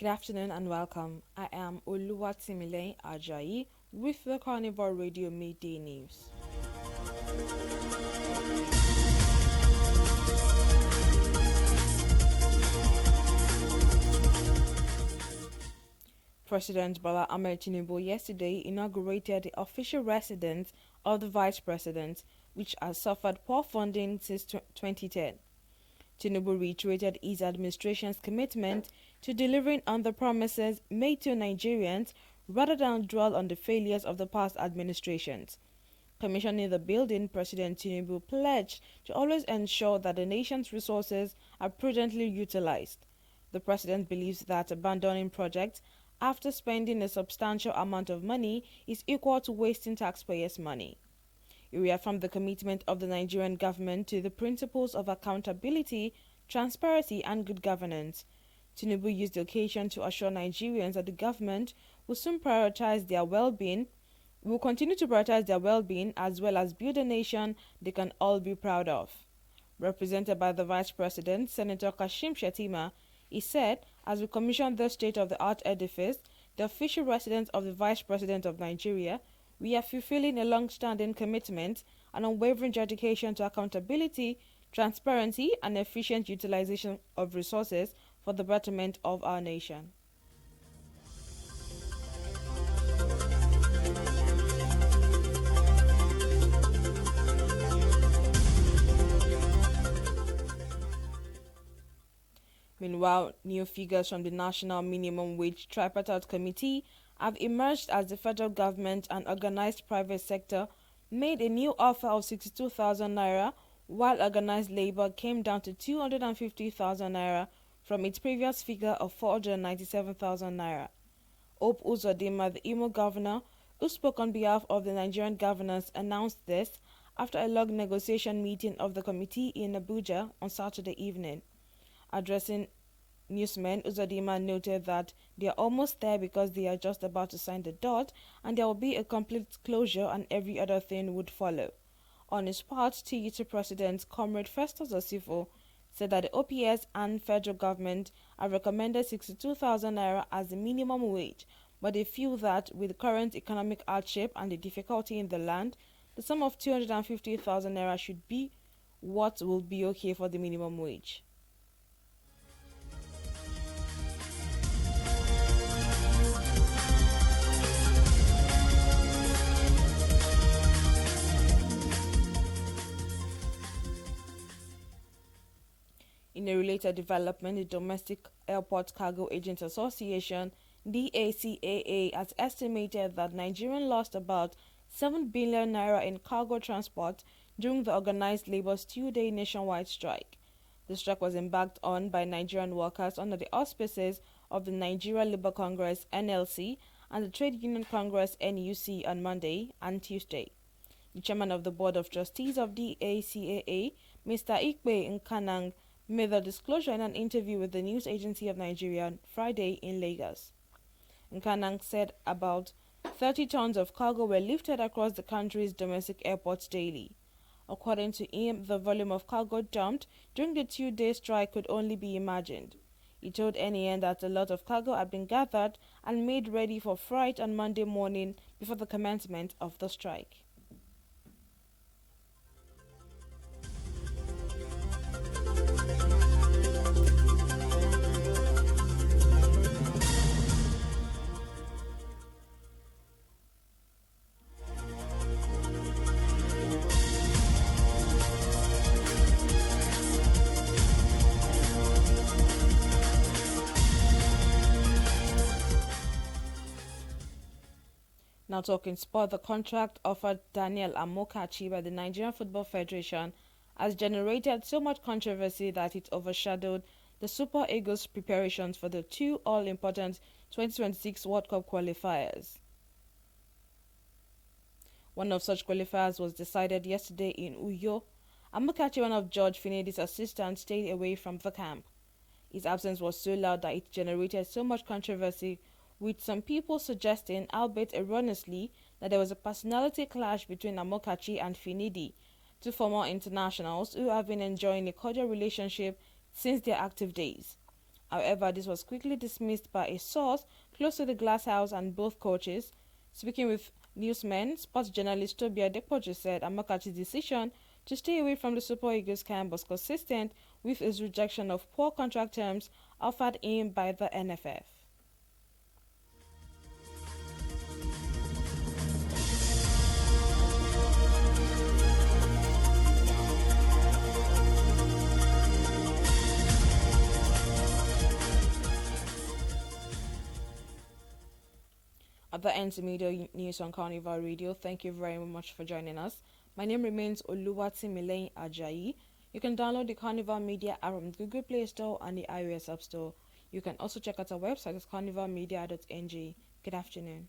Good afternoon and welcome. I am Oluwatimilei Ajayi with the Carnival Radio Midday News. President Bola Ahmed Tinubu yesterday inaugurated the official residence of the Vice President, which has suffered poor funding since 2010. Tinubu reiterated his administration's commitment to delivering on the promises made to Nigerians rather than dwell on the failures of the past administrations. Commissioning the building, President Tinubu pledged to always ensure that the nation's resources are prudently utilized. The president believes that abandoning projects after spending a substantial amount of money is equal to wasting taxpayers' money. He reaffirmed the commitment of the Nigerian government to the principles of accountability, transparency, and good governance. Tinubu used the occasion to assure Nigerians that the government will soon will continue to prioritize their well-being as well as build a nation they can all be proud of. Represented by the Vice President, Senator Kashim Shettima, he said, as we commission the state-of-the-art edifice, the official residence of the Vice President of Nigeria, we are fulfilling a long-standing commitment and unwavering dedication to accountability, transparency, and efficient utilization of resources for the betterment of our nation. Meanwhile, new figures from the National Minimum Wage Tripartite Committee have emerged as the federal government and organized private sector made a new offer of 62,000 naira, while organized labor came down to 250,000 naira from its previous figure of 497,000 naira. Hope Uzodinma, the Imo governor, who spoke on behalf of the Nigerian governors, announced this after a long negotiation meeting of the committee in Abuja on Saturday evening. Addressing newsmen, Uzodinma noted that they are almost there because they are just about to sign the dot and there will be a complete closure and every other thing would follow. On his part, TUT President Comrade Festus Osifo said that the OPS and federal government have recommended 62,000 naira as the minimum wage, but they feel that with the current economic hardship and the difficulty in the land, the sum of 250,000 naira should be what will be okay for the minimum wage. In a related development, the Domestic Airport Cargo Agents Association (DACAA) has estimated that Nigeria lost about 7 billion naira in cargo transport during the organized labor's two-day nationwide strike. The strike was embarked on by Nigerian workers under the auspices of the Nigeria Labour Congress (NLC) and the Trade Union Congress (NUC) on Monday and Tuesday. The chairman of the Board of Trustees of DACAA, Mr. Ikpe Nkanang, made the disclosure in an interview with the News Agency of Nigeria on Friday in Lagos. Nkanang said about 30 tons of cargo were lifted across the country's domestic airports daily. According to him, the volume of cargo dumped during the two-day strike could only be imagined. He told NAN that a lot of cargo had been gathered and made ready for freight on Monday morning before the commencement of the strike. Now talking sport, the contract offered Daniel Amokachi by the Nigerian Football Federation has generated so much controversy that it overshadowed the Super Eagles' preparations for the two all-important 2026 World Cup qualifiers. One of such qualifiers was decided yesterday in Uyo. Amokachi, one of George Finedi's assistants, stayed away from the camp. His absence was so loud that it generated so much controversy, with some people suggesting, albeit erroneously, that there was a personality clash between Amokachi and Finidi, two former internationals who have been enjoying a cordial relationship since their active days. However, this was quickly dismissed by a source close to the glass house and both coaches. Speaking with newsmen, sports journalist Toby Adepoju said Amokachi's decision to stay away from the Super Eagles camp was consistent with his rejection of poor contract terms offered him by the NFF. At the end, media news on Carnival Radio. Thank you very much for joining us. My name remains Oluwatimileyin Ajayi. You can download the Carnival Media app from the Google Play Store and the iOS App Store. You can also check out our website at carnivalmedia.ng. Good afternoon.